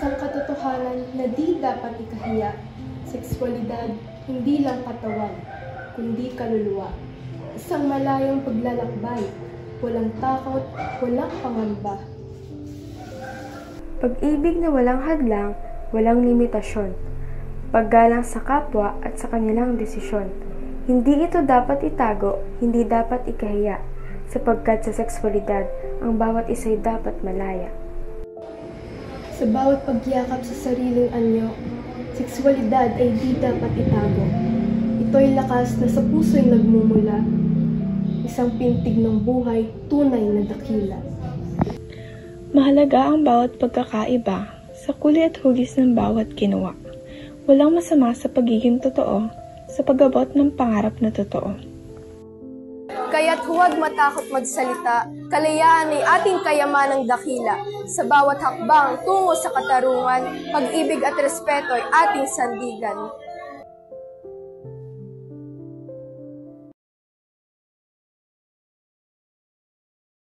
isang katotohanan na di dapat ikahiya. Sexualidad, hindi lang katawan, kundi kaluluwa. Isang malayong paglalakbay, walang takot, walang pangamba. Pag-ibig na walang hadlang, walang limitasyon. Paggalang sa kapwa at sa kanilang desisyon. Hindi ito dapat itago, hindi dapat ikahiya, sapagkat sa sexualidad, ang bawat isa'y dapat malaya. Sa bawat pagyakap sa sariling anyo, sexualidad ay di dapat itago. Ito'y lakas na sa puso'y nagmumula, isang pintig ng buhay, tunay na dakila. Mahalaga ang bawat pagkakaiba sa kulay at hugis ng bawat ginawa. Walang masama sa pagiging totoo, sa pag-abot ng pangarap na totoo. Kaya't huwag matakot magsalita, kalayaan ay ating kayamanang dakila. Sa bawat hakbang tungo sa katarungan, pag-ibig at respeto ay ating sandigan.